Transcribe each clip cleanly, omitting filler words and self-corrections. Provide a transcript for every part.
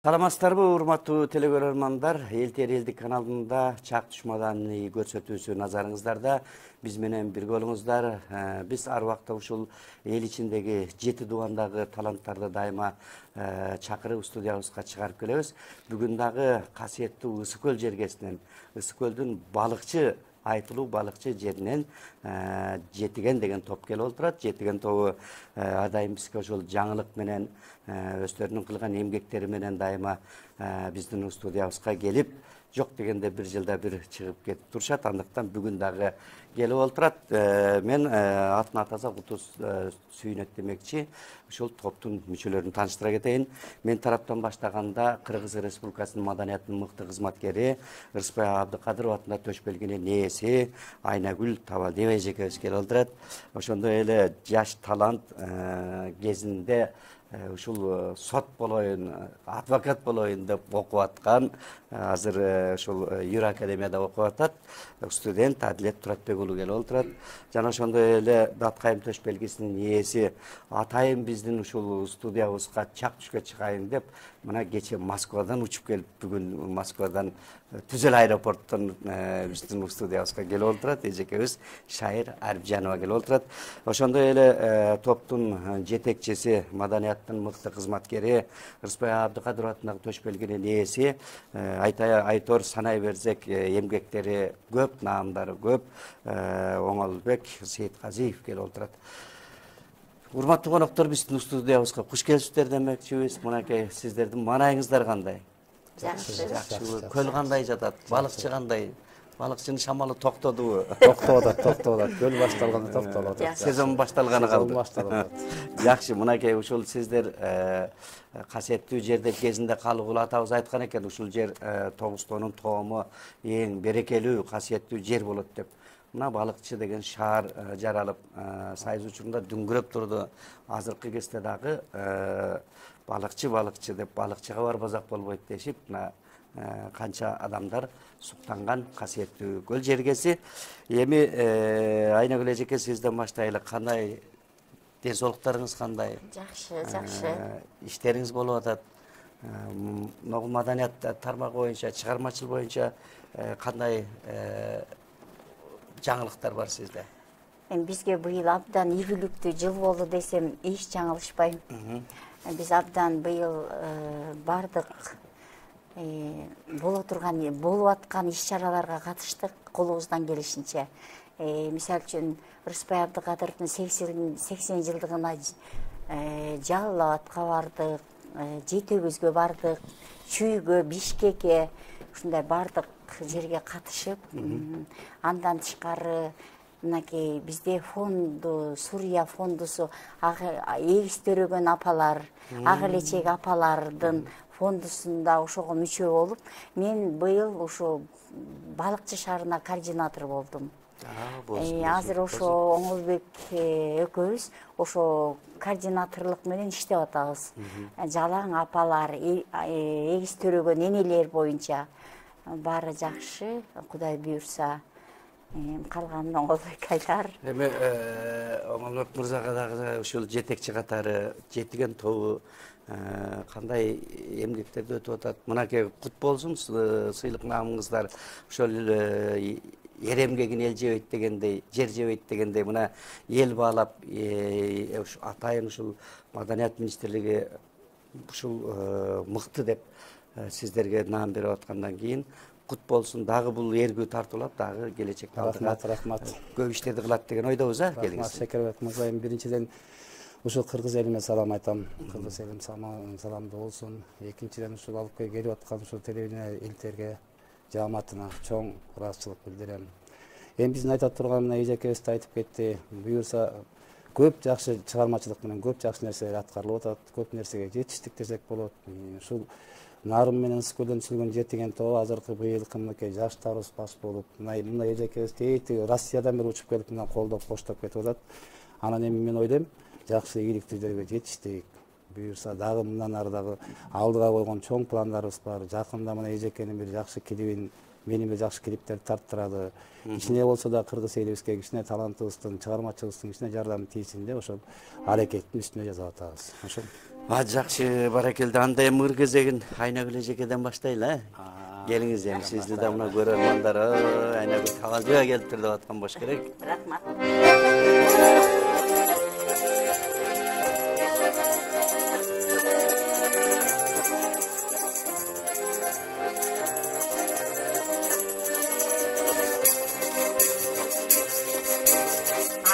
Саламатсыздарбы, урматтуу телекөрөрмандар. Элтер элдик каналында чак түшмадан көрсөтүүсү назарыңыздарда. Биз менен бирге болуңуздар. Биз ар убакта ушул эл ичиндеги 7 дубандагы таланттарды дайыма чакырып студиябызга чыгарып келебиз. Бүгүн дагы касиеттүү Ысык көл жергесинен, Ысык көлдүн балыкчы айтылуу балыкчы жеринен Жетиген деген топ келип отурат. Жетиген тобу адайым бизге ошол жаңылык менен өздөрүнүн кылган эмгектери менен дайыма биздин студиябызга келип, жок дегенде бир жылда бир чыгып кетип турушат. Андыктан бүгүн дагы келип отурат. Мен атын атаса кутуз сүйүнөт демекчи. Ушул топтун мүчөлөрүн тааныштыра кетейин. Мен тараптан баштаганда Кыргыз Республикасынын маданиятынын мыкты кызматкери Рыспай Абдыкадыров атында төш белгинин ээси Айнагүл Табалдиева эжекебиз келип отурат. Ошондой эле жаш талант кезинде ушул сот болоюн, адвокат болоюн деп окуп аткан, азыр ушул Юр академияда окуп атат. Студент Адилет Туратбек уулу келип отурат. Жана ошондой эле Даткайым төш белгисинин ээси атайын биздин ушул студиябызга чак түшкө чыгайын деп мына кече Москвадан учуп келип, бүгүн Москвадан Түзел аэропорттон биздин студиябызга келип отурат. Эжекебиз Шайыр Арипжанова келип отурат. Ошондой эле топтун жетекчиси, маданияттын мыкты кызматкери Рыспай Абдыкадыров атындагы төш белгинин ээси Айтор санай берсек эмгектери көп, наамдары көп Оңолбек Сейитказиев келип отурат. Урматтуу коноктор, биздин студиябызга куш келипсиздер демекчибиз. Мынакей сиздердин маанайыңыздар кандай? Жакшы. Көл кандай жатат? Балыкчы кандай? Балыкчынын шамалы токтодубу? Токтоп атат. Көл башталганда токтолуп атат. Сезон башталганы калды. Жакшы, мынакей ушул сиздер касиеттүү жерде кезинде Калыгул атабыз айткан экен, ушул жер Тогустонун тоому эң берекелүү, касиеттүү жер болот деп. Мына балыкчы деген шаар жаралып, сайыз учурунда дүңгүрөп турду. Азыркы кезде дагы балыкчы деп балыкчыга барбасак болбойт дешип, мына канча адамдар суктанган касиеттүү көл жергеси. Эми Айнагүл эжеке, сизден баштайлы. Кандай ден-соолуктарыңыз кандай? Жакшы. Иштериңиз болуп атат. Могу маданият тармагы боюнча, чыгармачылык боюнча кандай жаңылыктар бар сизде? Бизге быйыл абдан ийгиликтүү жыл болду десем эч жаңылышпайм. Биз абдан быйыл бардык болуп аткан иш-чараларга катыштык колубуздан келишинче. Мисалы үчүн Рыспай Абдыкадыровдун 80 жылдыгына Жалал Абадка бардык, Жетөбүзгө бардык, Чүйгө, Бишкекке, ушундай бардык жерге катышып, андан тышкары мынакей бизде фонду, Сурия фондусу, эгиз төрөгөн апалар, ак элечек апалардын фондусунда ошого мүчө болуп, мен быйыл ушу балыкчы шаарына координатор болдум. Азыр ошо Оңолбек экөөбүз ошо координаторлук менен иштеп атабыз. Жалаң апалар, эгиз төрөгөн энелер боюнча баары жакшы, Кудай буйрса. Калганын Оңолбек айтар. Эми Оңолбек мырзага дагы ушул жетекчи катары Жетиген тобу кандай эмгектерди өтүп атат? Мынакей кут болсун, сыйлык наамыңыздар. Ошол эр эмгегин эл жебейт дегендей, жер жебейт дегендей, мына эл баалап, атайын ушул Маданият министрлиги ушул мыкты деп сиздерге наам берип аткандан кийин кут болсун, дагы бул эргүү тартуулап, дагы келечекте рахмат. Көп иштерди кылат деген ойдобуз, Рахмат Шекербек мырзайым. Биринчиден ушул кыргыз элиме салам айтам. Кыргыз элим саламдуу болсун. Экинчиден ушул алып келип аткан ушул телевидение элтерге, жааматына чоң ыраазычылык билдирем. Эми биздин айта турган мына эжекебиз да айтып кетти. Буюрса көп жакшы чыгармачылык менен көп жакшы нерселер аткарылып атат. Көп нерсеге жетиштик десек болот. Ушул Нарым менен Ысык көлдөн түзүлгөн Жетиген тобу азыркы быйылкы мынакей жаштарыбыз баш болуп, мына эжекебиз тейти Россиядан бери учуп келип мына колдоп коштоп кетип атат. Анан эми мен ойлойм, жакшы ийгиликтүү жерге жетиштик. Буюрса дагы мындан ары дагы алдыга койгон чоң пландарыбыз бар. Жакында мына эжекенин бир жакшы клибин, менин бир жакшы клиптерди тарттырады. Кичине болсо да кыргыз элибизге, кичине талантыбыздын, чыгармачылыктын кичине жардамы тийсин деп ошол аракеттин үстүнө жасап атабыз. Ошол. Жакшы, баракелде. Анда эми ыр кезегин Айнагүл эжекеден баштайлы, Келиңиз эми сизди да мына көрөрмандар, Айнагүл Кабалжыга келиптир деп аткан болуш керек. Рахмат.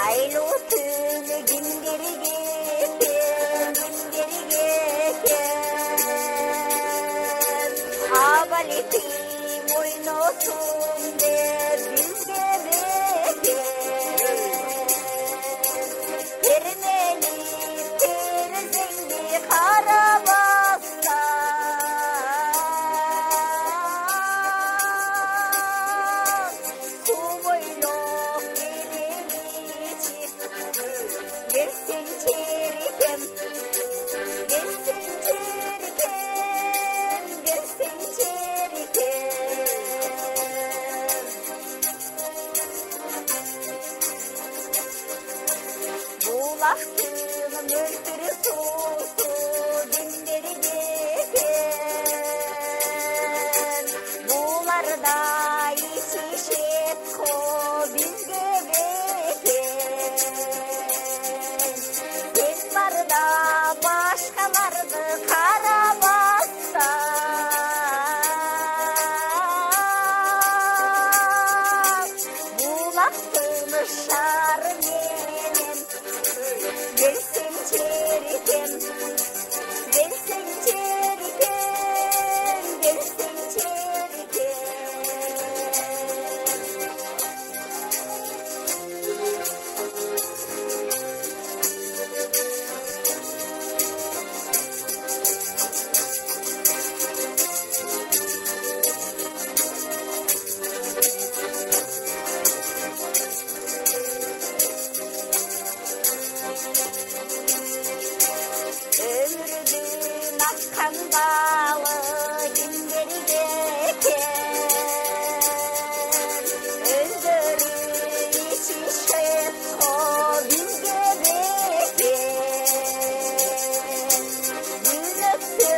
Айлуу түнү кимдерге Абалити мойносун деп бизге Термени терезеңди карабастан Су бойлоп келемичип Келсең черикем Келсең черикем Келсең черикем Булактын мөлтүр суусу дендерге экен Буларда ичишет ко бизге бекен Сен барда башкаларды карабастан Булактын шары менен Келсең черикем Келсең черикем Келсең черикем Ömrümün akkan balı kimlerge eкен Özdörü içişet o bizge beken Gülöksü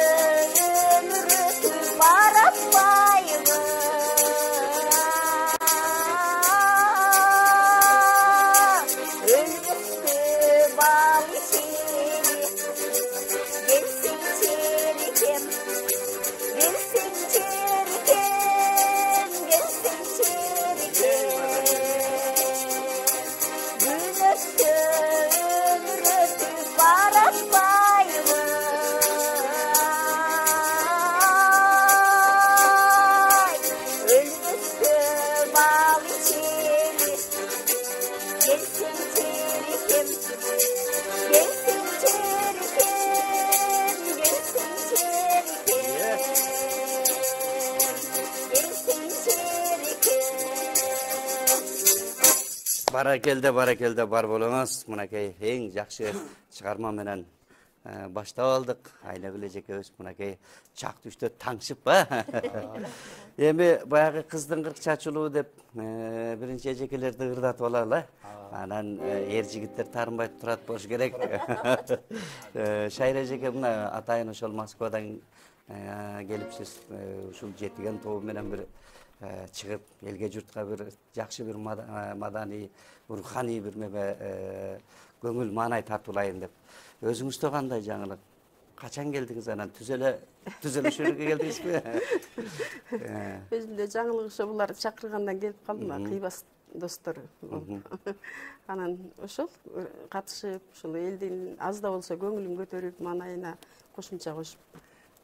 ömrüsü baraplayımı Ölmüştü bal içini Gelsin çerikem Gelsin çerikem Gelsin çerikem Güneşte ömrüsü baraplayımı Ölmüştü bal içini Gelsin çerikem Gelsin çerikem Gelsin çerikem Gelsin çerikem Баракелде бар болуңуз. Мынакей эң жакшы чыгарма менен баштап алдык. Айнагүл эжекебиз мынакей чак түштө таңшып Эми баягы кыздын кырк чачылуу деп биринчи эжекелерди ырдатып алалы. Анан эр жигиттер таарынбай турат болуш керек. Шайра эжеке мына атайын ошол Москвадан келипсиз. Ушул жетиген тобу менен бир чыгып элге журтка бир жакшы бир маданий, руханий бир көңүл маанай тартуулайын деп. Өзүңүздө кандай жаңылык? Качан келдиңиз анан түзөлүшүргө келдиңизби? Өзүмдө жаңылык ошо буларды чакыргандан келип калдым, кыйбас достор. Анан ошол катышып, ушул элдин аз да болсо көңүлүн көтөрүп, маанайына кошумча кошуп.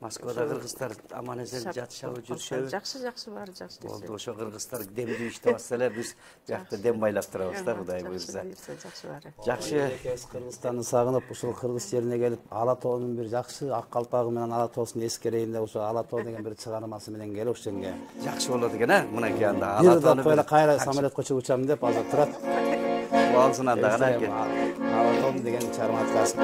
Москвада кыргыздар аман эсен жатышабы, жүрүшөбү? Жакшы баары жакшы. Болду, ошо кыргыздар демдүү иштеп атса эле биз биякта дем байлап турабыз да, Кудай буйрса. Жакшы баары. Жакшы. Кыргызстанды сагынып, ушул кыргыз жерине келип, Ала тоонун бир жакшы ак калпагы менен Ала тоосун эскерейин деп, ошо Ала тоо деген бир чыгармасы менен келип ошенге. Жакшы болот экен, мынакей анда Ала Ала тоону эле кайра самолетко чыгып учам деп, азыр турат. Болсун анда гана экен. Ала тоо деген чыгарма аткасын.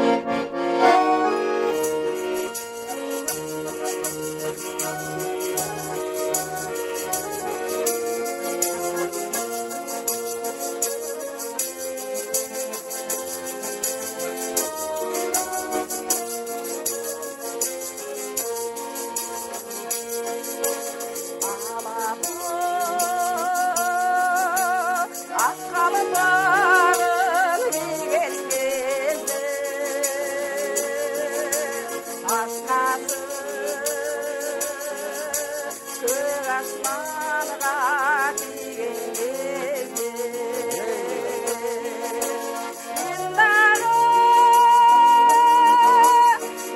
асманға тиген кезде мен дағы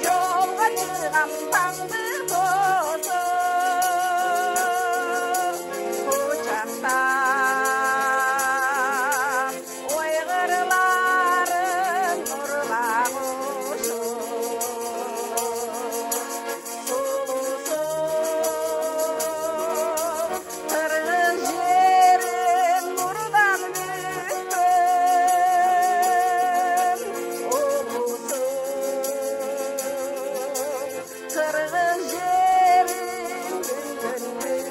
жолға шығам таңды тосып құшақтап ой қырларын нұрға қырғыз жерін нұрдан бүктім қырғыз жерін бүктім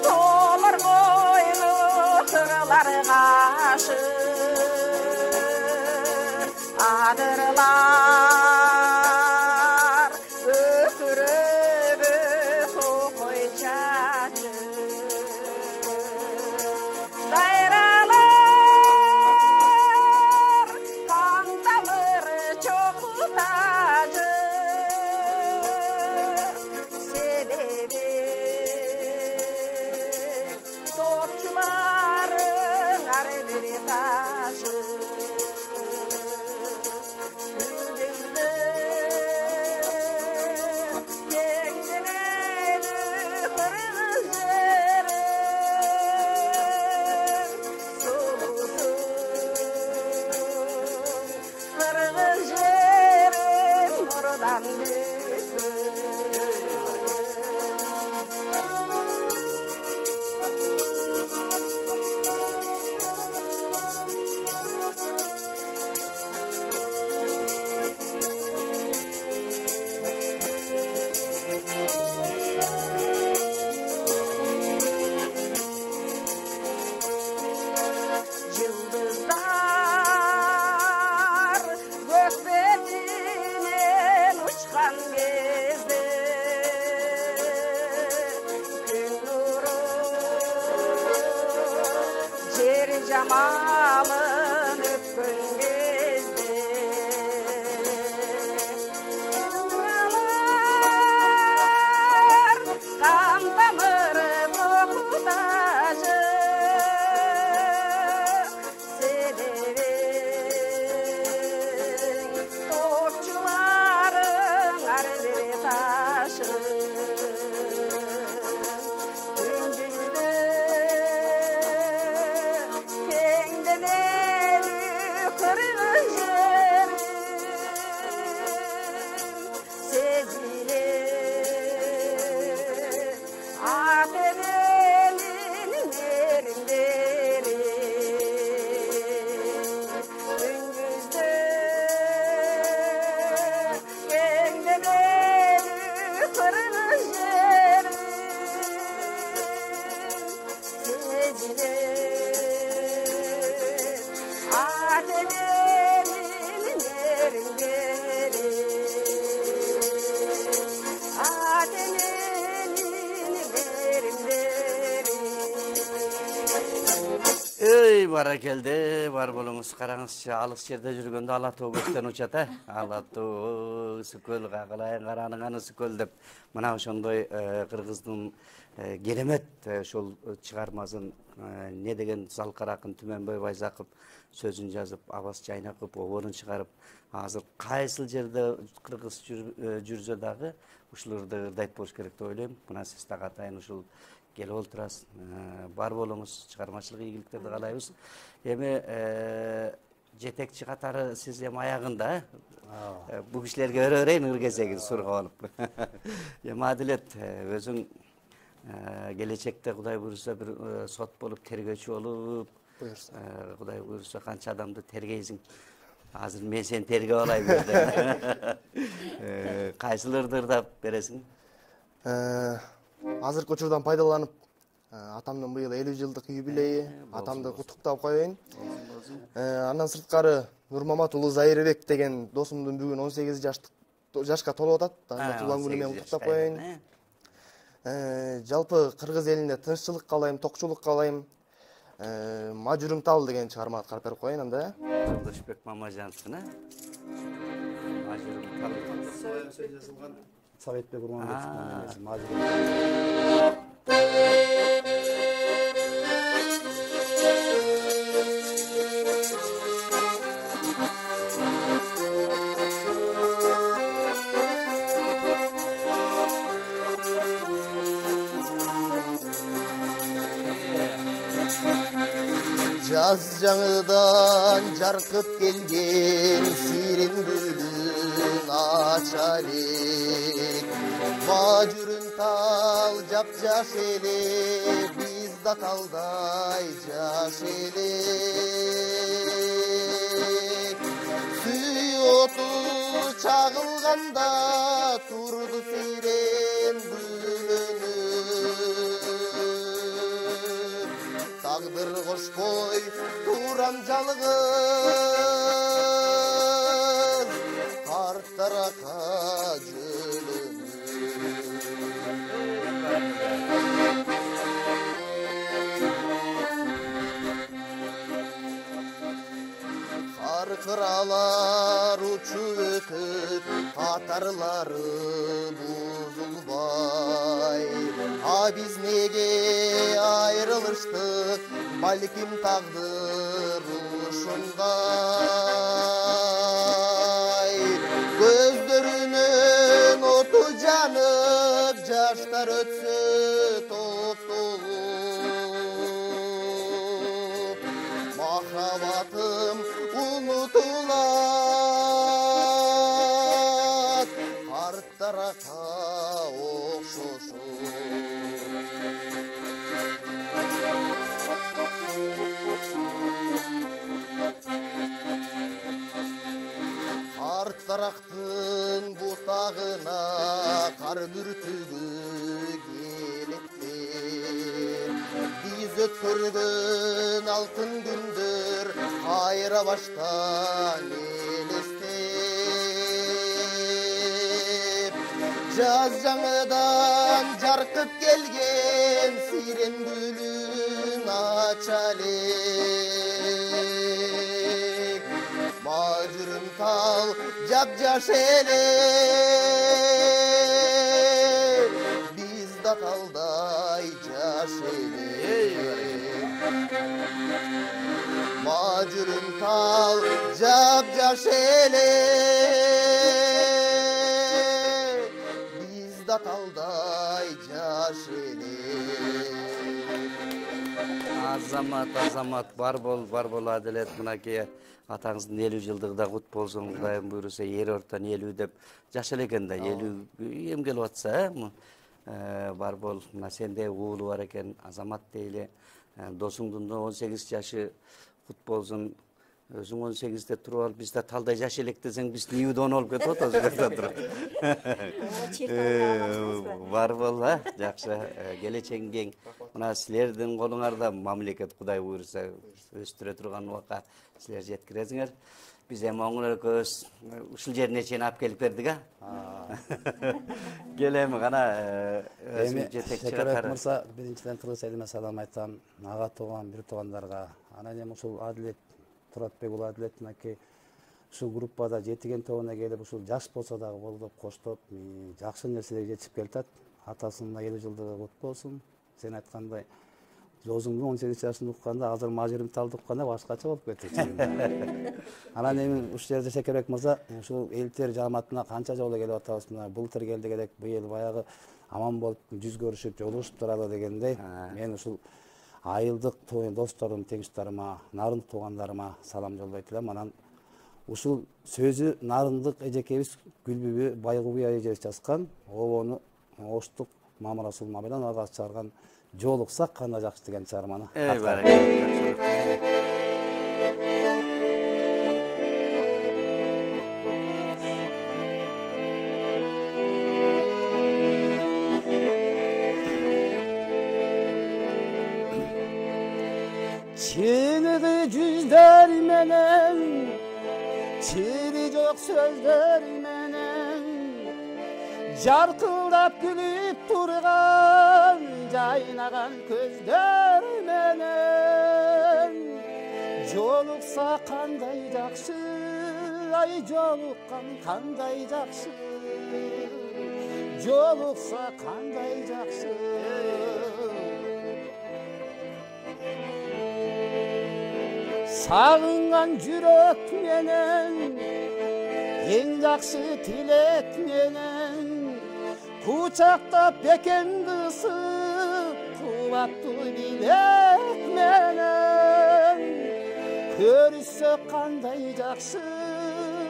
толыр қойлы қырлар қашып адырлар өкірігі тоқой шашып дайралар қандалыр чоқытады себебі топшыларың әрбір ташы күндізді кеңденеді қырғыз жерің сұлусың қырғыз жерің нұрдан бүктім Yıldızlar gökbetinden uçkan gezde gün nuru cer jamalın öpkün gezde Dünyalar kan tamırı kokutacı topçuların әрбір ташы күндізді кеңденеді қырғыз жерің сезілер ат ененің еріндері күндізді кеңденеді қырғыз жерің сезілер ат ененің еріндері ат ененің еріндері Ey barakelde бар болуңуз караңызчы алыс жерде жүргөндө ала тоо көктөн учат ала тоо сүкөл кагылайын караның аны сүкөл деп мына ошондой кыргыздын керемет ошол чыгармасын не деген Залкаракын Түмөнбөй Байзаков сөзүн жазып Абас Жайнаков оборун чыгарып азыр кайсыл жерде кыргыз жүрсө дагы ушуларды ырдайт болуш керек деп ойлойм. Мына сиз дагы атайын ушул келип олтурасыз. Бар болуңуз, чыгармачылык ийгиликтерди каалайбыз. Эми жетекчи катары сиз эми аягында бул кишилерге өрөөрөйүн ыргезегин сургап алып. Эми Адилет өзүң келечекте Кудай буйрса бир сот болуп тергөөчү болуп, Кудай буйрса канча адамды тергейсиң? Азыр мен сени тергеп алайын бирде. Кайсыларды ырдап бересиң? Азыркы учурдан пайдаланып, атамдын быйыл 50 жылдык юбилейи, атамды куттуктап коеюн. Андан сырткары Нурмамат уулу Зайырбек деген досумдун бүгүн 18 жашка толуп атат. Туулган күнү менен куттуктап коеюн. Жалпы кыргыз элинде тынччылык каалайм, токчулук каалайм. Мажурум тал деген чыгарманы аткарып берип коеюн анда. Жолдошбек Мамажановдун, Мажурум тал. Советбек Урманбетовдун мажурум. Жаз жаңыдан жаркып келген сирен гүлүн ача элек. Мажурун тал жап-жаш эле, биз да талдай жаш элек. Сүй оту чагылганда турду сирен тагдыр кошпой турам жалгыз карттаракка Каркыралар учуп өтүп, катарлары бузулбай. Биз неге айрылыштык, балким тагдыр ушундай. Көздөрүнөн оту жанып, жаштар өтсө токтолуп. Махабатым унутулат, карттаракка окшошуп. Карттарактын бутагына кар бүртүгү келиптир. Биз өткөргөн алтын күндөр кайра баштан элестеп. Жаз жаңыдан жаркып келген сирен гүлүн ача элек. Мажурум тал жап-жаш эле, биз да талдай жаш эле. Mağdurum kal, cap ele. Biz de talday caş ele. Azamat бар бол адилет мынакей атаңыздын 50 жылдыгында кут болсун Кудайым буйруса эр ортон 50 деп жаш эле экен да 50 эм келип атса бар бол мына сенде уулу бар экен Азамат дейле досуңдун 18 жашы кут болсун өзүң 18-те туруп алып биз да талдай жаш элек десең биз нүүдөн болуп кетип атабыз. Бар бол жакшы келечегиң кең. Мына силердин колуңарда мамлекет Кудай буйруса өстүрө турган убакка силер жеткиресиңер. Биз эми оңур экөөбүз ушул жерине чейин алып келип бердик Келем гана эми жетекчи мырза биринчиден кыргыз элине салам айтам. Ага тууган бир туугандарга анан эми ушул Адилет Туратбек уулу Адилет мынакей ушул группада жетиген тобуна келип ушул жаш болсо дагы колдоп коштоп жакшы нерселерге жетип келатат. Атасынын 50 жылдыгы кут болсун. Сен айткандай Жозуңдун 18 жашында укканда азыр мажурум талды укканда башкача болуп кетти. Анан эми ушул жерде Шекербек мырза ушул элтер жааматына канча жолу келип атабыз. Былтыр келдик элек, быйыл баягы аман болуп жүз көрүшүп, жолугушуп туралы дегендей. Мен ушул айылдык досторум, теңиштарима, нарындык туугандарыма салам жолдойт элем. Анан ушул сөзү нарындык эжекебиз Гүлбүбү Байгубуя эжебиз жазган. Обону Оштук Мамырасул Мамедан ага чыгарган жолуксак кандай жакшы деген чыгарманы. Çiğnedi cüzler menen, çiri çok sözler menen, жарқылдап күліп тұрған жайнаған көздер менен жолықса қандай жақсы, ай жолыққан қандай жақсы, жолықса қандай жақсы. Сағынған жүрек менен, ең жақсы тілек менен, құшақтап бекенді ысып, қуатты билек менен. Көрішсе қандай жақсы,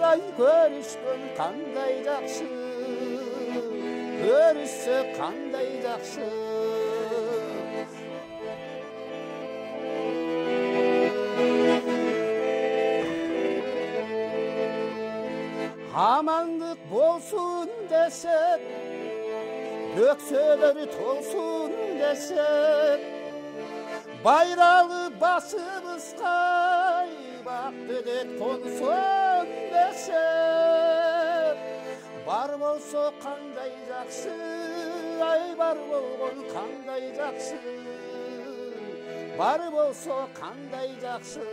ай көрішкен қандай жақсы, көрішсе қандай жақсы. Амандық болсын десек, бөкселері толсын десек, байрағы басымызға бақ-ділек қонсын десек, бар болса қандай жақсы, ай бар болған қандай жақсы, бар болса қандай жақсы.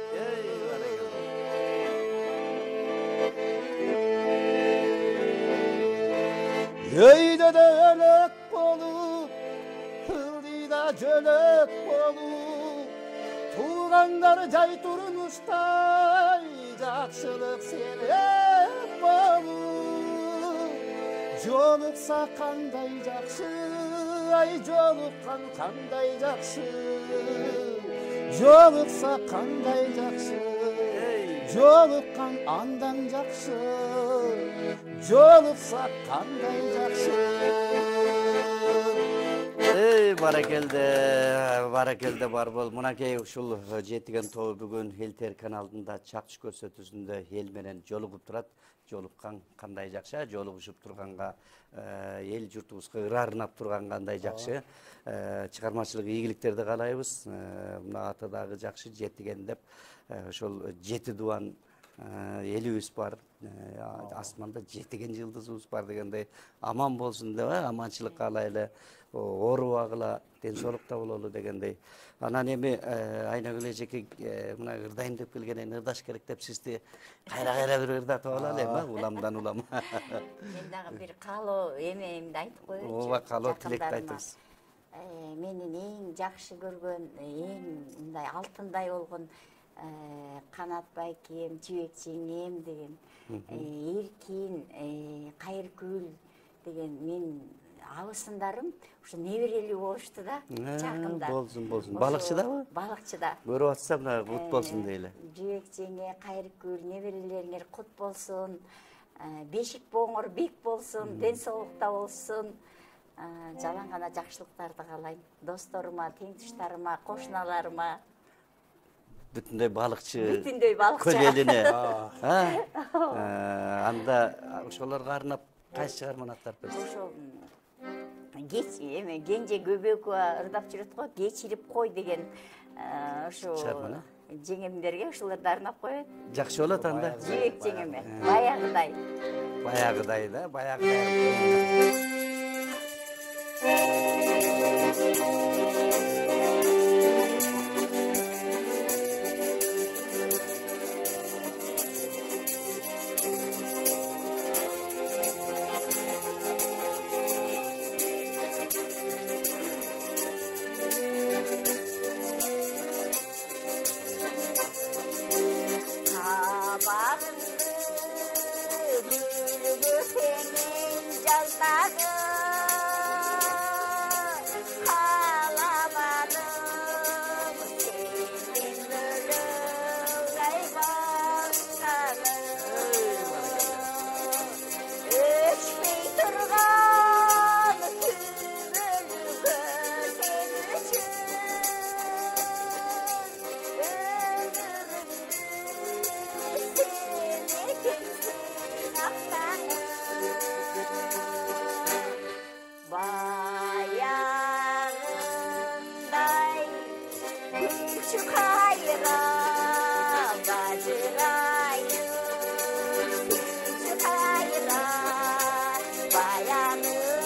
Өйді де өлік болып, ылдида жөлік болып, туғандар жай тұрмыстай, жақсылық себеп болып. Жолықса қандай жақсы, ай жолыққан қандай жақсы, жолықса қандай жақсы, жолыққан андан жақсы, жолықса қандай жақсы. Баракелде бар бол. Мынакей ушул жетиген тобу бүгүн Элтер каналында чакчы көрсөтүүсүндө эл менен жолугуп турат. Жолуккан кандай жакшы, жолугушуп турганга эл журтубузга ыраарынап турган кандай жакшы. Чыгармачылык ийгиликтерди каалайбыз. Мына аты дагы жакшы жетиген деп ошол жети дубан элибиз бар. Асманда жетиген жылдызыбыз бар дегендей аман болсун деп, аманчылык каалайлы, оорубагыла, ден соолукта бололу дегендей. Анан эми Айнагүл эжеке мына ырдайм деп келгенен ырдаш керек деп сизди кайра бир ырдатып алалы эми, уламдан улам. Мен дагы бир каалоо эмемди айтып коеюнчу. Ооба, каалоо тилекти айтыңыз. Менин эң жакшы көргөн, эң мындай алтындай болгон Канат байкем, Жибек жеңем деген, Эркин, Кайыркүл деген мен абысындарым ушу неберелүү болушту да, жакында. Болсун. Балыкчыдабы? Балыкчыда. Көрүп атсам да кут болсун дейле. Жибек жеңе, Кайыркүл, неберелериңер кут болсун, бешик боңор бек болсун, ден соолукта болсун. Жалаң гана жакшылыктарды каалайм. Досторума, теңтуштарыма, кошуналарыма. Бүтүндөй балыкчы. Бүтүндөй балыкчы. Көл элине. Анда ошолорго арнап кайсы чыгарманы аттарып берсиз? Ошол Кенже көбөкү ырдап жүрөт го, кечирип кой деген ошо жеңемдерге ошолорду арнап коет. Жакшы болот анда. Жибек жеңеме. Баягыдай. Баягыдай да, баягыдай. Bayağını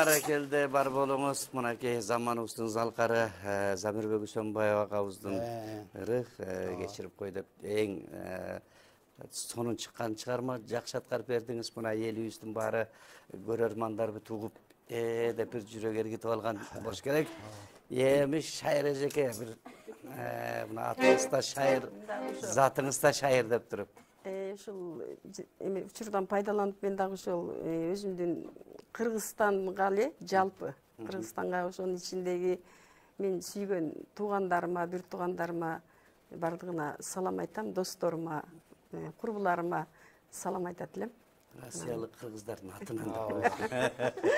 Barakelde бар болуңуз. Мынакей заманыбыздын залкары Замирбек Үсөнбаев агабыздын ырык кечирип кой деп эң сонун чыккан чыгарма жакшы аткарып бердиңиз. Мына элибиздин баары көрөрмандарбы тугуп деп бир жүрөк эргитип алган болуш керек. Эми шайыр эжеке бир мына атыңыз да шайыр, затыңыз да шайыр деп туруп. Ушул эми учурдан пайдаланып мен дагы ошол өзүмдүн Кыргызстанга эле жалпы Кыргызстанга ошонун ичиндеги мен сүйгөн туугандарыма, бир туугандарыма бардыгына салам айтам, досторума, курбуларыма салам айтат элем. Россиялык кыргыздардын атынан.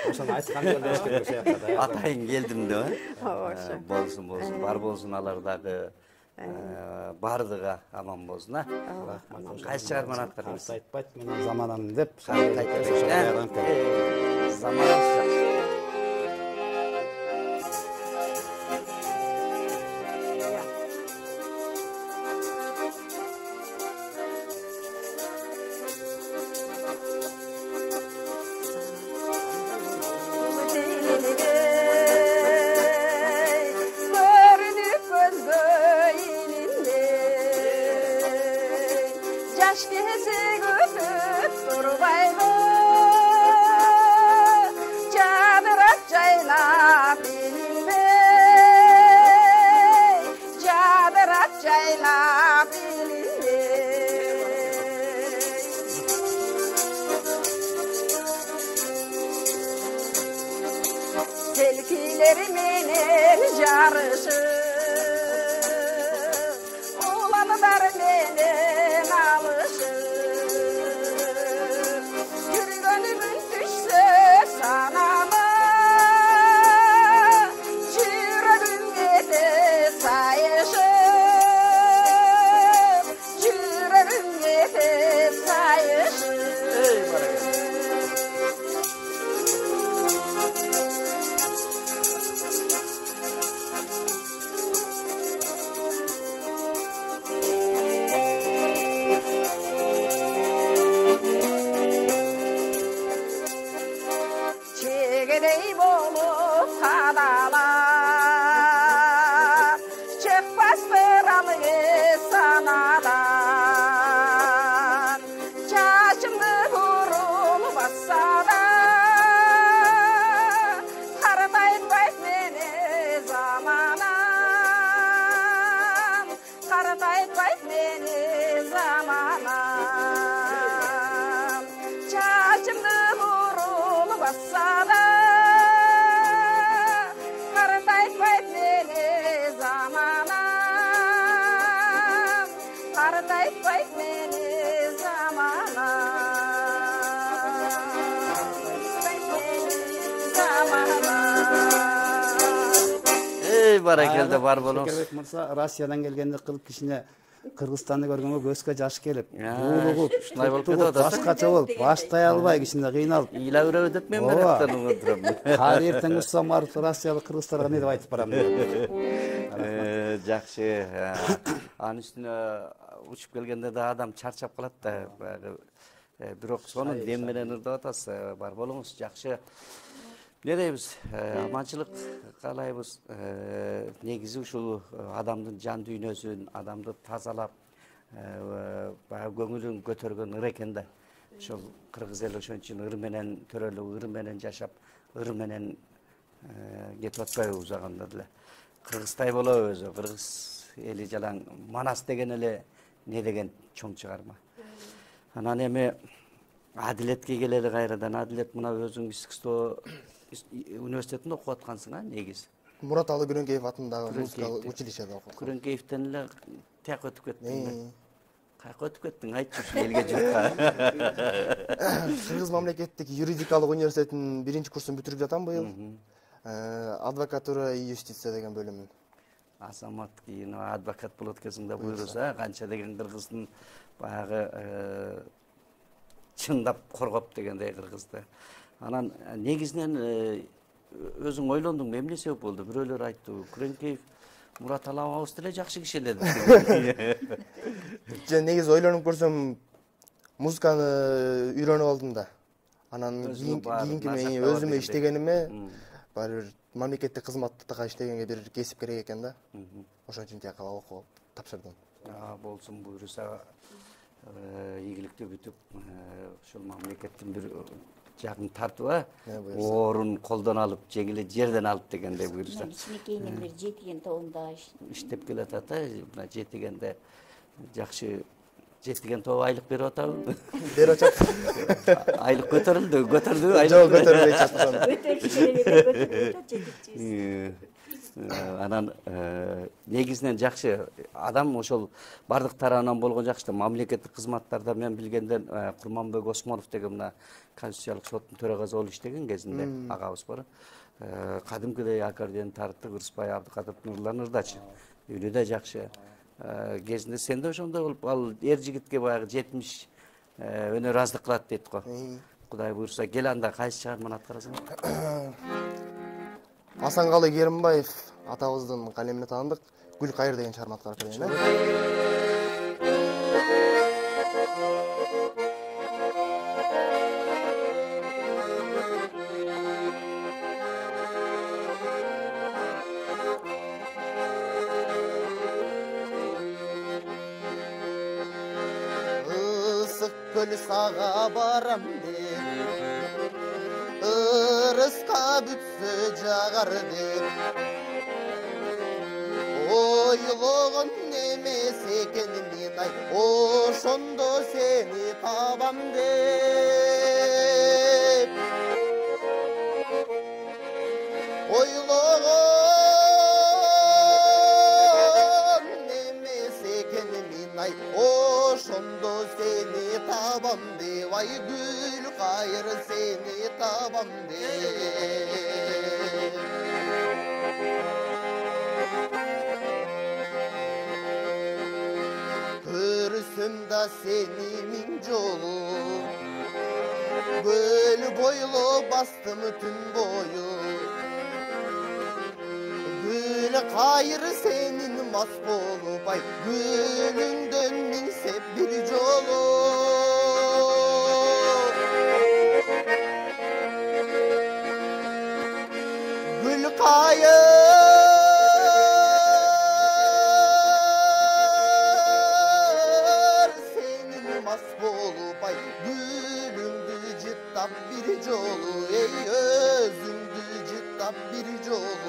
Ошону айткан деле керек ошол жакта да. Атайын келдим деп. Ошо. Болсун, бар болсун алар дагы бардыга аман болсун. Кайсы чыгарманы аткардыңыз? Айтпайт, мен заманам деп. Заманыбыз Selkileriminin yarışı Ulanılar benim alışı Yürgönümün düşse sanama Cürürümde sayışım Cürürümde sayışım Çekedey bolup kadalar Çıkmazdır alığı sanadan Çaçımdı vurul bassa da Karataytmayt beni zamanam Karataytmayt beni zamanam Çaçımdı vurul bassa da Karataytmayt beni zamanam Karataytmayt beni zamanam Barakelde бар болуңуз. Шекербек мырза Россиядан келгенде кылып кичине Кыргызстанды көргөнгө көзгө жаш келип, уулугуп, ушундай болуп кетип атат. башкача болуп, баштай албай кичине кыйналып. Ыйлап деп мен бараттан отурам. Кайра эртең уссам барып Россиялык кыргыздарга не деп айтып барам деп. Жакшы. Анын үстүнө учуп келгенде да адам чарчап калат да. Бирок сонун дем менен ырдап атасыз. Бар болуңуз. Жакшы. Не дейбиз? Аманчылык каалайбыз. Негизи ушул адамдын жан дүйнөсүн, адамды тазалап, баягы көңүлүн көтөргөн ыр экен да. Ошол кыргыз эли ошон үчүн ыр менен төрөлүп, ыр менен жашап, ыр менен кетип атпайбы узаганда деле. Кыргыздай болобу өзү, кыргыз эли жалаң Манас деген эле не деген чоң чыгарма. Анан эми адилетке келели кайрадан. Адилет мына өзүң Искусство университетинде окуп аткансың, негизи. Мураталы Күрөңкеев атындагы музыкалык училищеде окудум. Күрөңкеевден эле тияк өтүп кеттиң. Кайка өтүп кеттиң, айтчы ушу элге журтка. Кыргыз мамлекеттик юридикалык университетинин 1-курсун бүтүрүп жатам быйыл. Адвокатура и юстиция деген бөлүмүн. Азамат кийин адвокат болот экенсиң да буйруса, канча деген кыргыздын баягы чындап коргоп дегендей кыргызды. Анан негизинен өзүң ойлондуңбу, эмне себеп болду? Бирөөлөр айтты, Күрөңкеев Мурат алабыз деле жакшы киши эле деп. Негизи ойлонуп көрсөм, музыканы үйрөнүп алдым да. Анан Өзүнүн баарын кийинки мен насааттап өзүмө алды иштегениме баары бир мамлекеттик кызматтыкка иштегенге бир кесип керек экен да. Ошон үчүн тияка окуп тапшырдым. Болсун буюрса ийгиликтүү бүтүп ушул мамлекеттин бир жагын тартып орун колдон алып жеңили жерден алып дегендей буюрса кичинекейинен бери жетиген тобунда иштеп келатат мына жетигенде жакшы жетиген тобу айлык берип атабы Берип атат. айлык көтөрүлдүбү айлык Жок, көтөрбөй жатышат. анан негизинен жакшы адам ошол бардык тарабынан болгон жакшы да мамлекеттик кызматтарда мен билгенден Курманбек Осмонов деген мына Конституциялык соттун төрагасы болуп иштеген кезинде агабыз бар. Кадимкидей аккордеон тартты Кырсыбай Абдыкадыров Нурлан Ырдачы. Үнү да жакшы. Кезинде сен да ошондой болуп ал эр жигитке баягы 70 өнөр кылат дейт го. Кудай буйрса кел анда кайсы чыгарманы аткарасың? Асанкалы Керимбаев атабыздын калемине таандык Гүл кайыр деген чыгарма аткарып берейин. Ысык көл сага барам деп ырыска бүтсө жагар деп ойлогон эмес экен мен ай ошондо сени табам деп ойлогон эмес экен мен ай ошондо сени табам деп ай гүл кайыр сени табам деп көрсөм да сени миң жолу көл бойло бастым түн бою гүл кайыр сенин мас болуп ай гүлүңдөн минсеп бир жолу гүл кайыр сенин мас болуп ай гүлүңдү жыттап бир жолу эй өзүңдү жыттап бир жолу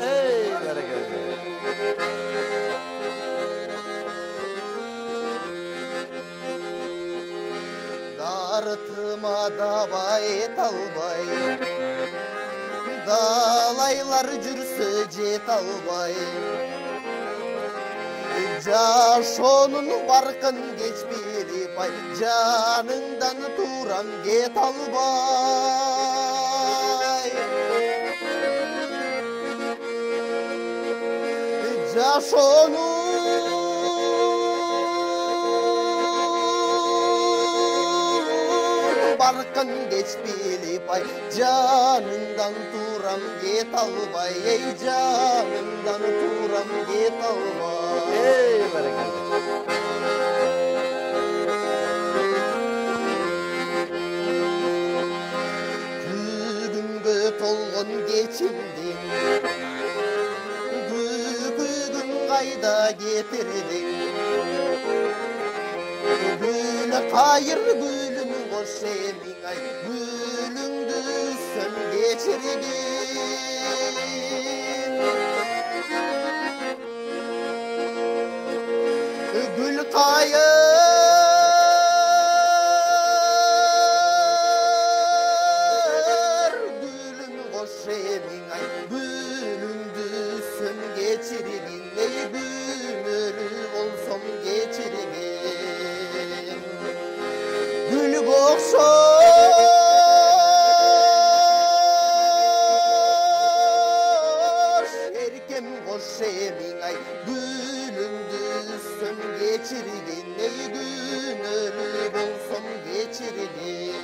дартыма даба эт албай далайлар жүрсө жете албай жашоонун баркын кеч билип ай жаныңдан турам кете албай жашоонун баркын кеч билип ай жаныңдан турам кете албай эй жаныңдан турам кете албай күгүнгө толгон кечимдин күгүн кайда кетирдиң гүл кайыр гүлүм кош эмиң ай гүлүңдү сөм кечиргин gül kayır gülüm koş emin ay gülündü sön geçirgin ey gümülü olsam geçirgin gül kokşoş erkem koş emin ay gülündü sön geçirgin ey gümülü olsam geçirgin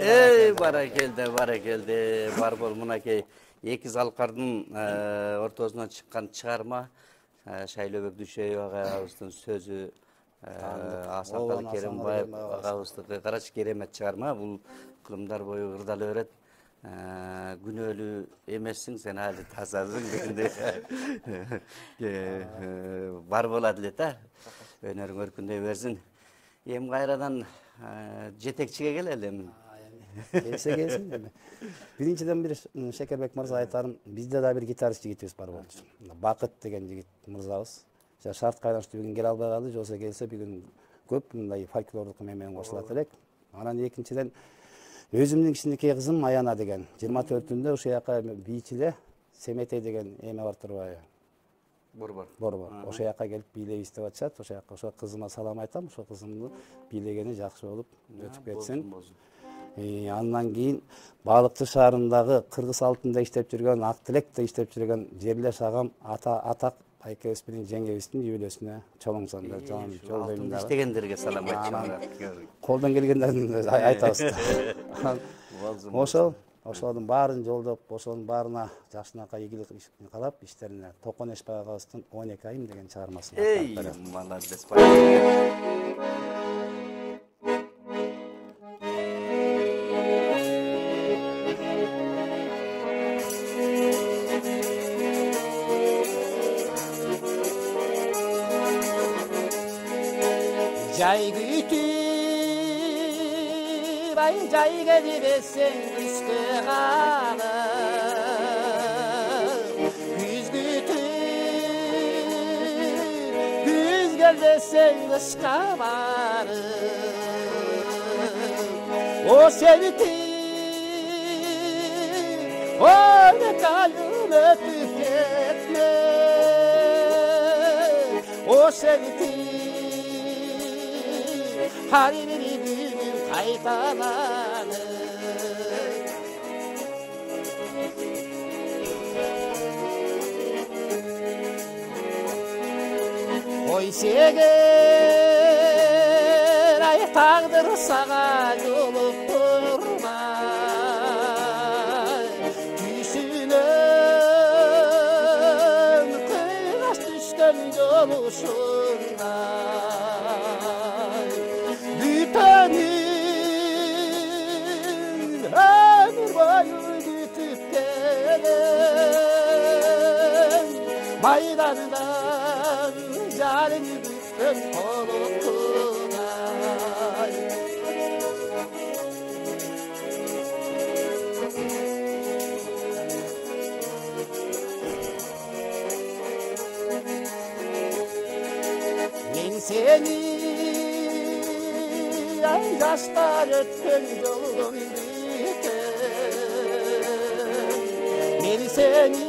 Ey barakelде бар бол мынакей эки залкардын ортосунан чыккан чыгарма Шайлообек Дүйшөбөк агабыздын сөзү Асанкалы Керимбаев агабыздыкы карачы керемет чыгарма. Бул кылымдар бою ырдала берет. Күнөөлүү эмессиң, сен али тазасың дегенде бар болот эле да. Өнөрүң өркүндөй берсин. Эми кайрадан жетекчиге келели эми. Келсин эми. Биринчиден бир Шекербек мырза айтарым, бизде да бир гитарист жигитибиз бар болчу. Бакыт деген жигит мырзабыз. Шарт кайнаштуу бүгүн келе албай калды, жолсо келсе бүгүн көп мындай фольклорлук менен кошулат элек. Анан экинчиден өзүмдүн кичинекей кызым Аяна деген 24-түндө ошол жака бийчи эле Семетей деген эме бар турбайбы? Борбор. Ошол жака келип бийлейбиз деп атышат. Ошол жака ошо кызыма салам айтам. Ошо кызымды бийлегени жакшы болуп өтүп кетсин. Андан кийин Балыкчы шаарындагы кыргыз алтында иштеп жүргөн, Ак Тилекте иштеп жүргөн Жерлеш агам Атак айкебиз менен жеңгебиздин юбилейсине чоң сонда жолдойм да. İştegендерге салам айтчы. Колдон келгендердин айтабыз. Ошолдун баарын жолдоп, ошонун баарына жакшынакай ийгилик каалап, иштерине Токон Эшбай агабыздын 12 айым деген чыгармасын. Эй, молодец. Jay gütüp, ay jay gelip etsen üstü kalı. Güz gütüp, güz gel desen kışka varıp. O sevdi, o ne kalbim öpüp gitme. O sevdi, her biri bir kaytalanır. Oy seger ay tağdır sağa yolup durma. Düşünün kıyas düşken yoluşunda. Bütenin ömür boyu gütüp gelen Maydandan calini büktüm kolukuna. Ben seni ay yaşlar ötken yolun biten. Ben seni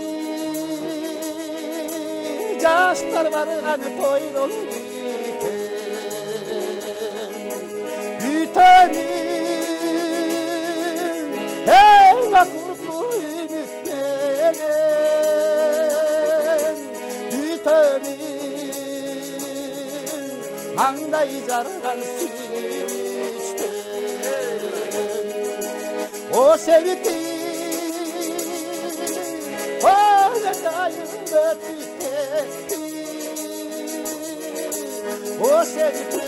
yaşlar vargan toylun biten. Bütenin ey vakurlu ümitmenen. Bütenin mangday jargan süçten. O sevdi, o ne kayıp öpüp gitti. O sevdi,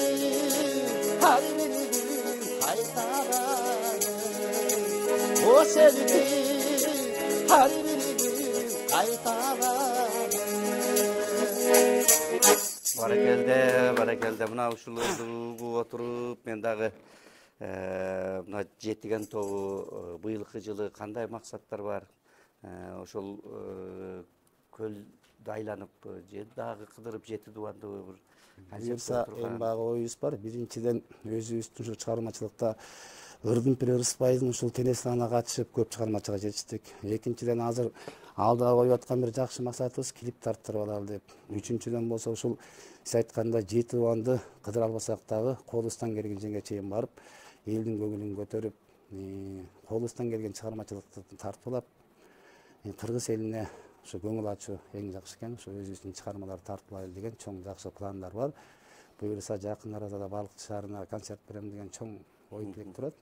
her biri bir kaytalanır. O sevdi, her biri bir kaytalanır. Barakelde. Mına uşulurdu oturup men dagı mına жетиген тобу быйылкы жылы кандай максаттар бар? Ошол көлдү айланып же дагы кыдырып жети дубандыбы бир Буюрса эң багы оюбуз бар. Биринчиден өзүбүздүн ушу чыгармачылыкта Ырдымпир Ырысбайдын ушул тенесине катышып көп чыгармачыга жетиштик. Экинчиден азыр алдыга коюп аткан бир жакшы максатыбыз клип тарттырып алалы деп. Үчүнчүдөн болсо ушул сиз айтканда жети убанды кыдыра албасак дагы колубуздан келгенчеге чейин барып, элдин көңүлүн көтөрүп, колубуздан келген чыгармачылыкты тартуулап, кыргыз элине ошо көңүл ачуу эң жакшы экен. Ошо өзүбүздүн чыгармаларды тартуулайлы деген чоң жакшы пландар бар. Буюрса жакын арада да Балыкчы шаарына концерт берем деген чоң ой тилек турат.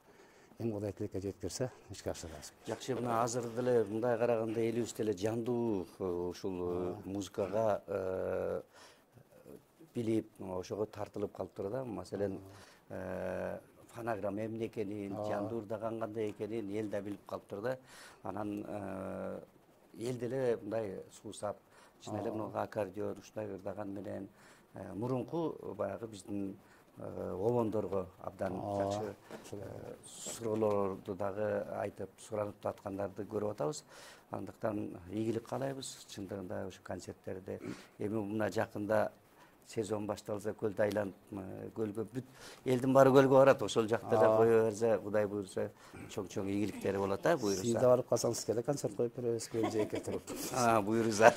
Эң Кудай тилекке жеткирсе, ишке ашырабыз. Жакшы, мына азыр деле мындай караганда элибиз деле жандуу ушул музыкага билип ошого тартылып калыптыр да. Маселен фонограмма эмне экенин, жанды уурдаган кандай экенин эл да билип калыптыр да. Анан эл деле мындай суусап, чын эле мына аккордеон ушундай ырдаган менен мурунку баягы биздин обондорго абдан жакшы суроолорду дагы айтып, суранып аткандарды көрүп атабыз. Андыктан ийгилик каалайбыз чындыгында ушу концерттерде. Эми мына жакында сезон башталса көлдү айланып көлгө бүт элдин баары көлгө барат. Ошол жакта да кое берсе, Кудай буйруса, чоң ийгиликтери болот а, буйруса. Сиз да барып калсаңыз келе концерт коюп беребиз көл жээкке туруп. Буйруса.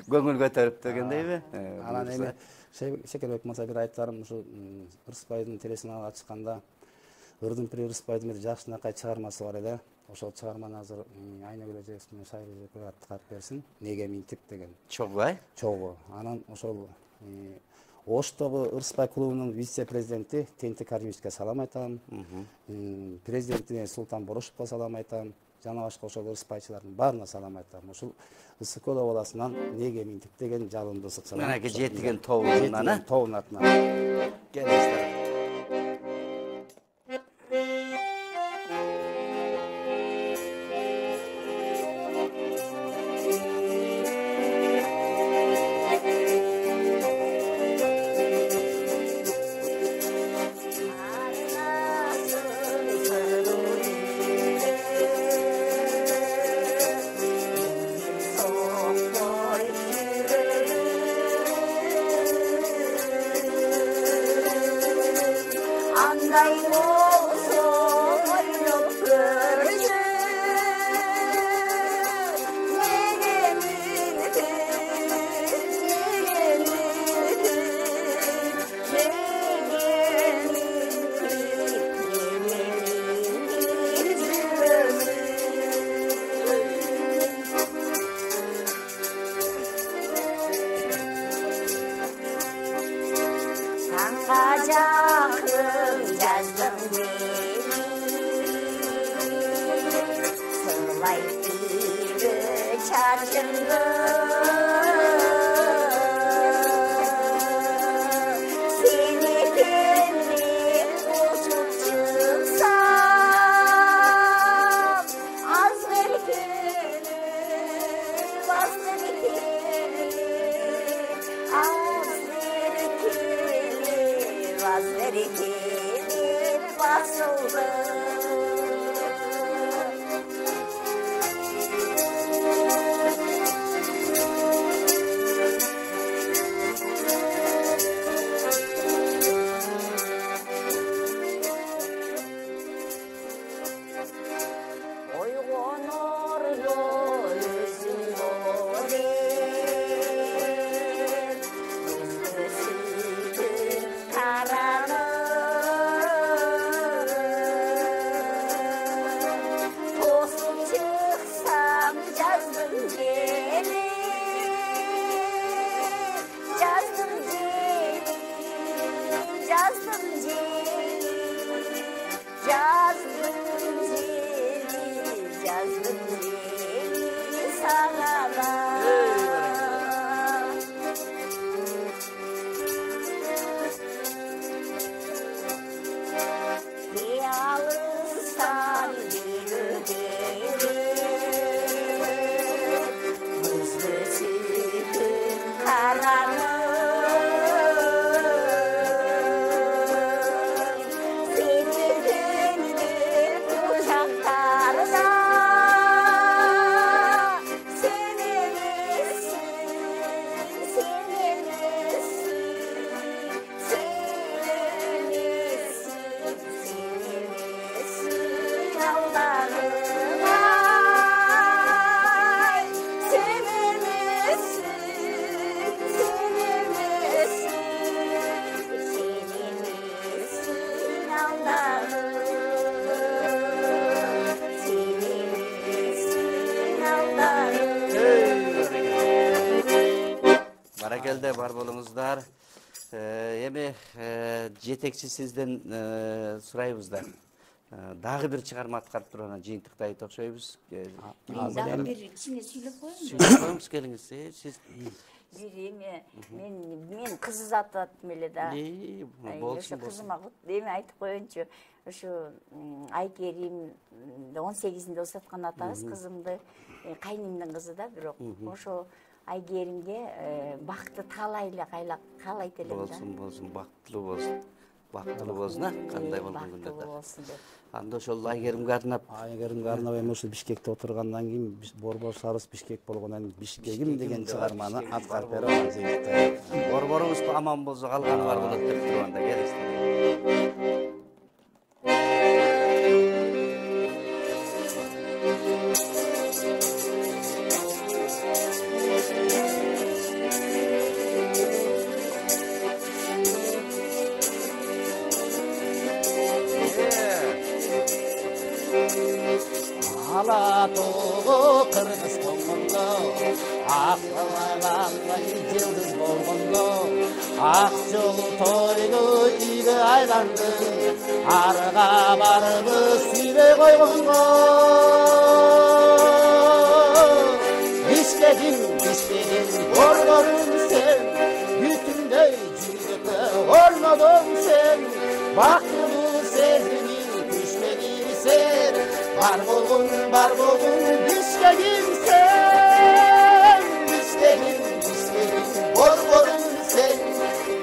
Көңүл көтөрүп дегендейби? Анан эми Шекербек мырза бир айттарым ушу Ырысбайдын телесин ачканда Ырдын пири Ырысбайдын бир жакшынакай чыгармасы бар эле. Ошол чыгарманы азыр Айнагүл эжебиз менен Шайыр эже аттап берсин. Неге минтип деген. Чогуу. Чогуу. Анан ошол Оштогу Ырысбай клубунун вице-президенти Тенти Каримовичке салам айтам. Президентине Султан Борошовго салам айтам. Жана башка ошол ырыспайчылардын баарына салам айтам. Ушул Ысык Көл областынан Неге минтип деген жалынды ысык салам. Манаки жетиген тобунан, тобун атынан. Келиңиздер. Баракелде бар болуңуздар. Эми жетекчи сизден сурайбыздар. Дагы бир чыгарма аткарып турган жыйынтыктайды окшойбуз. Дагы бир кичине сүйлөп коеюн. Сүйлөп коюңуз келиңиз. Сиз бир эме мен кыз узатып аттым эле да. Болсун, Ошо кызыма эме айтып коеюнчу. Ошо Айкерим 18-inde узаткан атабыз кызымды, кайнымдын кызы да, бирок ошо Айкеримге бакты таалайлы каалайт элем да. Болсун, бактылуу болсун. Бактылуу болсун, кандай болгон күндө да. болсун деп. Анда ошол Айкеримге арнап Айгеримге арнап эми ушул Бишкекте отургандан кийин Борбор шаарыбыз Бишкек болгондон кийин Бишкегим деген чыгарманы аткарып берип алган жыйынтыктар. борборубуз аман болсо калганы бар болот деп турганда келесиз. Алатоого кыргыз болгондо акылайландай жылдыз болгондо ак жолу тойлу үйгө айланды арга барыбыз сүйбөй койгонго Бишкегим борборум сен бүтүндөй жүрөккө орнодуң сен бактылуу сезимиң күчмөгүн сен Бар болгун Бишкегим sen Bишкегим борборум sen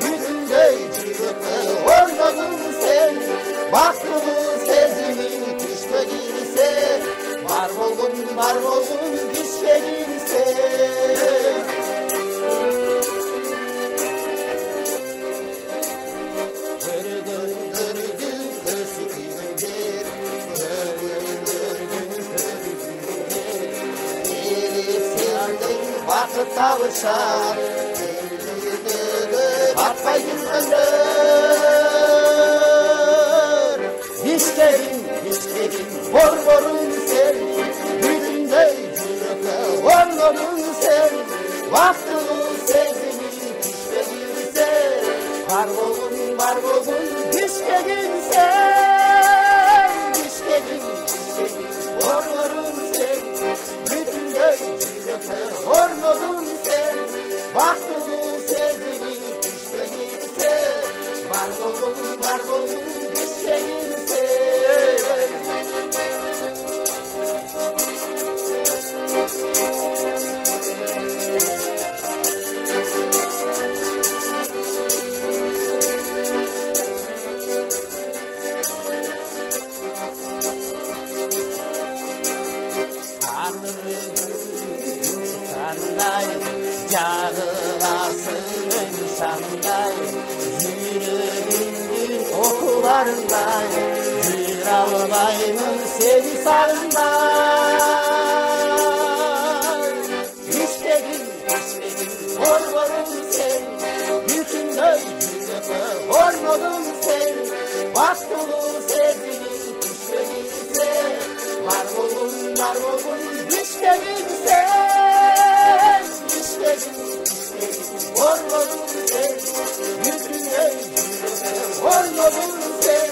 бүтүндөй жүрөккө орнодуң sen бактылуу сезимиң күчмөгүн сен Бар болгун Бишкегим sen Bakıp tavışar Batmay günler Bişkegim borborun sen Bütündey yürüpe ornodun sen Vaktılı sezinin Bişkegim sen Var olun Bişkegim sen Bişkegim borborun sen Bütündey yürüpe ornodun sen Vaktılı sezinin Bişkegim sen Var olun Bişkegim sen Yarılasın şanday Yüreğimin okularınday Bir almayımın seni sağınday Bişkegim borborun sen Bütündöy yüreğe ornodun sen Vaktılı sevginin Bişkegim sen Var olun Bişkegim sen Bişkegim ornodun sen Bütündöy yüreğe ornodun sen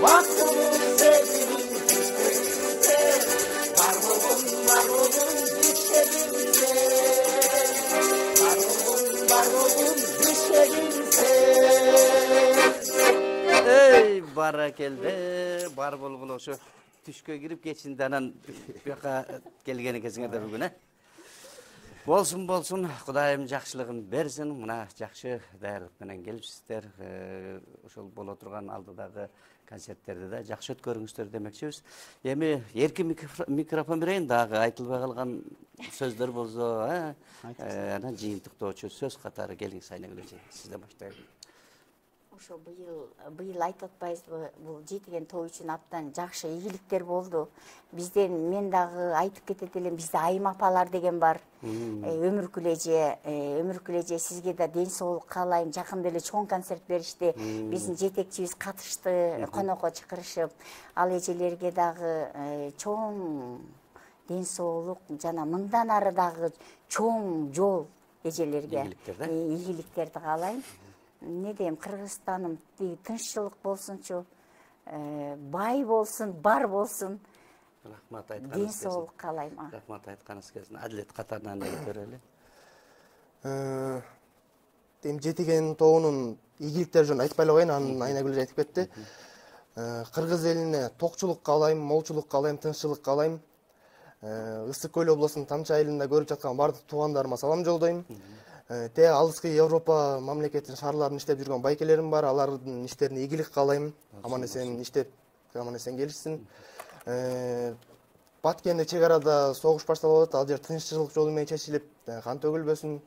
Vaktılı sevginin Bişkegim sen Var olun Bişkegim sen Var olun Bişkegim sen Ey barakelde бар болгулу ошо түшкө кирип кечинде анан буяка келген экенсиңер бүгүн болсун Кудайым жакшылыгын берсин мына жакшы даярдык менен келипсиздер ошол боло турган алдыдагы концерттерди да жакшы өткөрүңүздөр демекчибиз эми эркин микрофон берейин дагы айтылбай калган сөздөр болсо анан жыйынтыктоочу сөз катары келиңиз айнегүл сизден баштайлы Ошо быйыл айтып атпайбызбы, бул жетиген той үчүн абдан жакшы ийгиликтер болду. Мен дагы айтып кетет элем, бизде Айым апалар деген бар. Өмүркүл эже сизге да ден соолук каалайм. Жакында эле чоң концерт беришти. Биздин жетекчибиз катышты, конокко чакырышып. Ал эжелерге дагы чоң ден соолук жана мындан ары дагы чоң жол эжелерге ийгиликтерди каалайм. Не дейм, Кыргызстаным тынччылык болсунчу, бай болсун, бар болсун. Рахмат ден соолук каалайм. Рахмат айтканыңыз келсин. Адилет катарынан эле көрөлү. Эми жетиген тобунун ийгиликтери жөнүндө айтпай эле коеюн, анын Айнагүл айтып кетти. Кыргыз элине токчулук каалайм, молчулук каалайм, тынччылык каалайм. Ысык көл облусунун Тамчы айылында көрүп жаткан бардык туугандарыма салам жолдойм. Те алыскы Европа мамлекетинин шаарларында иштеп жүргөн байкелерим бар, алардын иштерине ийгилик каалайм. Аман эсен иштеп, аман эсен келишсин. Баткенде чек арада согуш башталып атат, ал жер тынччылык жолу менен чечилип, кан төгүлбөсүн.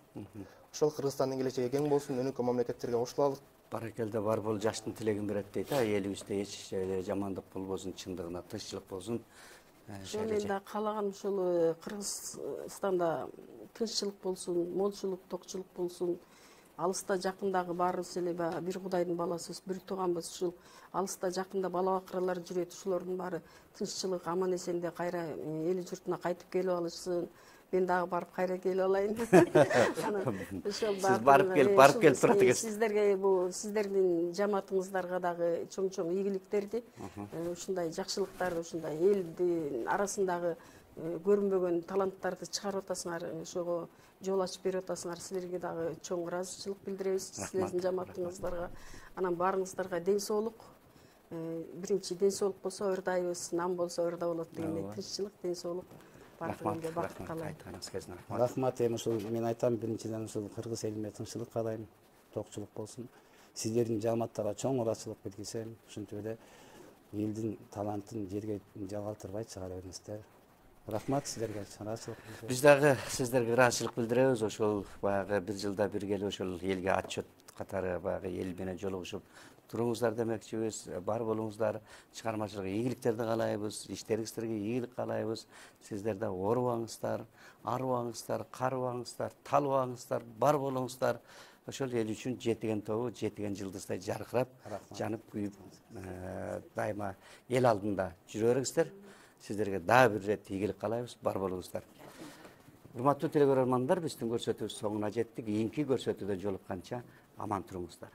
Ошол Кыргызстандын келечеги кең болсун, өнүккөн мамлекеттерге кошулалык. Баракелде бар бол жаштын тилегин берет дейт. Элибизде эч жамандык болбосун, чындыгына тынччылык болсун. Мен да каалаганым ушул Кыргызстанда тынччылык болсун, молчулук, токчулук болсун. Алыста жакындагы баарыбыз эле бир Кудайдын баласыбыз, бир тууганбыз. Ушул алыста жакында бала бакыралар жүрөт, ушулордун баары тынччылык, аман эсенде кайра эл журтуна кайтып келип алышсын. Мен дагы барып кайра келип алайын. Сиз барып келип турат экенсиз. Сиздерге бул сиздердин жамаатыңыздарга дагы чоң ийгиликтерди, ушундай жакшылыктарды, ушундай элдин арасындагы көрүнбөгөн таланттарды чыгарып атасыңар, ошого жол ачып берип атасыңар. Силерге дагы чоң ыраазычылык билдиребиз, силердин жамаатыңыздарга. Анан баарыңыздарга ден соолук. Биринчи ден соолук болсо ырдайбыз, нам болсо ырда болот дегендей. Тынччылык, ден соолук. Рахмат. Эми ушул мен айтам, биринчиден ушул кыргыз элиме тынччылык каалайм, токчулук болсун. Сиздердин жамааттарга чоң ыраазычылык билдирсем, ушинтип эле элдин талантын жерге жагалтырбай чыгара бериңиздер. Рахмат сиздерге, ыраазычылык. Биз дагы сиздерге ыраазычылык билдиребиз. Ошол баягы бир жылда бир келип ошол элге отчет катары баягы эл менен жолугушуп туруңуздар демекчибиз. Бар болуңуздар, чыгармачылык ийгиликтерди каалайбыз, иштериңиздерге ийгилик каалайбыз. Сиздер да оорубаңыздар, арыбаңыздар, карыбаңыздар, талбаңыздар, бар болуңуздар. Ошол эл үчүн жетиген тобу, жетиген жылдыздай жаркырап, жанып күйүп, дайыма эл алдында жүрө бериңиздер. Сиздерге дагы бир рет ийгилик каалайбыз, бар болуңуздар. Урматтуу телекөрөрмандар, биздин көрсөтүүбүз соңуна жеттик. Кийинки көрсөтүүдө жолукканча аман туруңуздар.